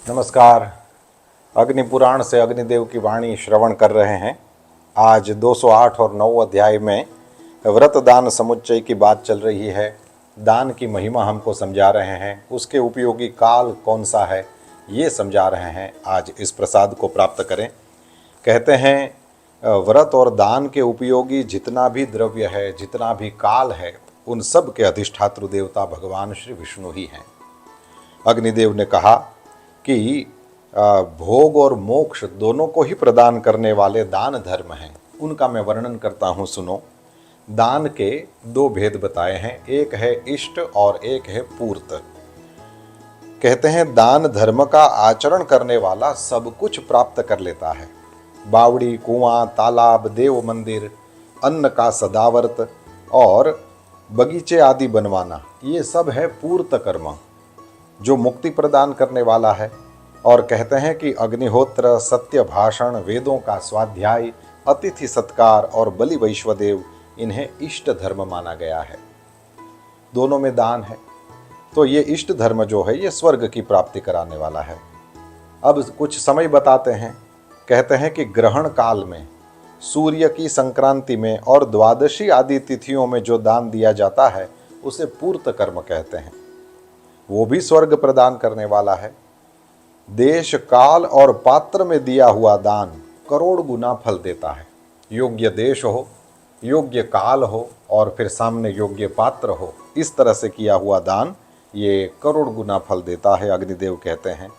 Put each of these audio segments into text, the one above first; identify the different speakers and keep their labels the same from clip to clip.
Speaker 1: नमस्कार। अग्नि पुराण से अग्निदेव की वाणी श्रवण कर रहे हैं। आज 208 और 9 अध्याय में व्रत दान समुच्चय की बात चल रही है। दान की महिमा हमको समझा रहे हैं, उसके उपयोगी काल कौन सा है ये समझा रहे हैं। आज इस प्रसाद को प्राप्त करें। कहते हैं व्रत और दान के उपयोगी जितना भी द्रव्य है, जितना भी काल है, उन सब के अधिष्ठातृ देवता भगवान श्री विष्णु ही हैं। अग्निदेव ने कहा कि भोग और मोक्ष दोनों को ही प्रदान करने वाले दान धर्म हैं। उनका मैं वर्णन करता हूँ, सुनो। दान के दो भेद बताए हैं, एक है इष्ट और एक है पूर्त। कहते हैं दान धर्म का आचरण करने वाला सब कुछ प्राप्त कर लेता है। बावड़ी, कुआं, तालाब, देव मंदिर, अन्न का सदावर्त और बगीचे आदि बनवाना, ये सब है पूर्त कर्म जो मुक्ति प्रदान करने वाला है। और कहते हैं कि अग्निहोत्र, सत्य भाषण, वेदों का स्वाध्याय, अतिथि सत्कार और बलि वैश्वदेव, इन्हें इष्ट धर्म माना गया है। दोनों में दान है। तो ये इष्ट धर्म जो है ये स्वर्ग की प्राप्ति कराने वाला है। अब कुछ समय बताते हैं। कहते हैं कि ग्रहण काल में, सूर्य की संक्रांति में और द्वादशी आदि तिथियों में जो दान दिया जाता है उसे पूर्त कर्म कहते हैं। वो भी स्वर्ग प्रदान करने वाला है। देश, काल और पात्र में दिया हुआ दान करोड़ गुना फल देता है। योग्य देश हो, योग्य काल हो और फिर सामने योग्य पात्र हो, इस तरह से किया हुआ दान ये करोड़ गुना फल देता है, अग्निदेव कहते हैं।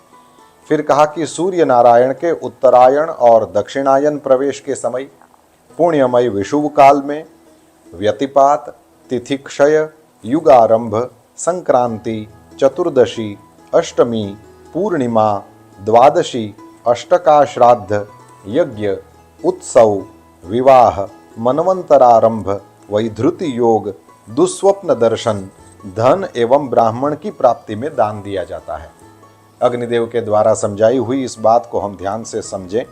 Speaker 1: फिर कहा कि सूर्य नारायण के उत्तरायण और दक्षिणायन प्रवेश के समय, पुण्यमय विषुव काल में, व्यतिपात, तिथिक्षय, युगारंभ, संक्रांति, चतुर्दशी, अष्टमी, पूर्णिमा, द्वादशी, अष्टका श्राद्ध, यज्ञ, उत्सव, विवाह, मनवंतरारंभ, वैधृति योग, दुस्वप्न दर्शन, धन एवं ब्राह्मण की प्राप्ति में दान दिया जाता है। अग्निदेव के द्वारा समझाई हुई इस बात को हम ध्यान से समझें।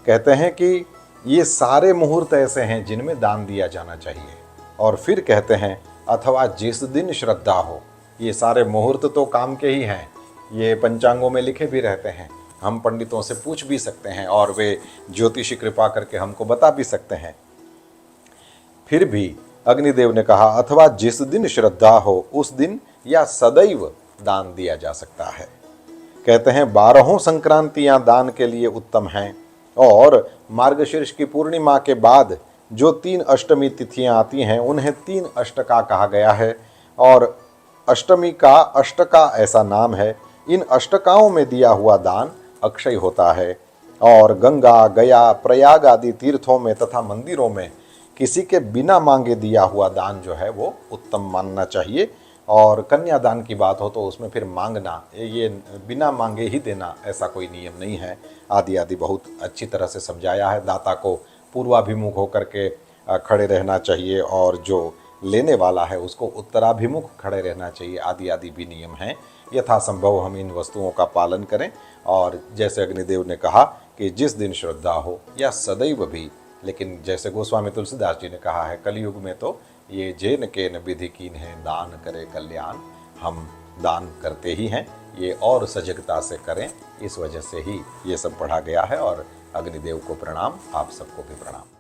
Speaker 1: कहते हैं कि ये सारे मुहूर्त ऐसे हैं जिनमें दान दिया जाना चाहिए। और फिर कहते हैं अथवा जिस दिन श्रद्धा हो। ये सारे मुहूर्त तो काम के ही हैं, ये पंचांगों में लिखे भी रहते हैं। हम पंडितों से पूछ भी सकते हैं और वे ज्योतिषी कृपा करके हमको बता भी सकते हैं। फिर भी अग्निदेव ने कहा अथवा जिस दिन श्रद्धा हो उस दिन या सदैव दान दिया जा सकता है। कहते हैं 12 संक्रांतियां दान के लिए उत्तम हैं और मार्गशीर्ष की पूर्णिमा के बाद जो 3 अष्टमी तिथियां आती हैं उन्हें 3 अष्टका कहा गया है। और अष्टमी का अष्टका ऐसा नाम है। इन अष्टकाओं में दिया हुआ दान अक्षय होता है। और गंगा, गया, प्रयाग आदि तीर्थों में तथा मंदिरों में किसी के बिना मांगे दिया हुआ दान जो है वो उत्तम मानना चाहिए। और कन्यादान की बात हो तो उसमें फिर मांगना, ये बिना मांगे ही देना, ऐसा कोई नियम नहीं है। आदि आदि बहुत अच्छी तरह से समझाया है। दाता को पूर्वाभिमुख होकर के खड़े रहना चाहिए और जो लेने वाला है उसको उत्तराभिमुख खड़े रहना चाहिए। आदि आदि भी नियम हैं। यथासंभव हम इन वस्तुओं का पालन करें। और जैसे अग्निदेव ने कहा कि जिस दिन श्रद्धा हो या सदैव भी, लेकिन जैसे गोस्वामी तुलसीदास जी ने कहा है कलयुग में तो ये जेन केन विधि कीन है दान करे कल्याण, हम दान करते ही हैं, ये और सजगता से करें। इस वजह से ही ये सब पढ़ा गया है। और अग्निदेव को प्रणाम, आप सबको भी प्रणाम।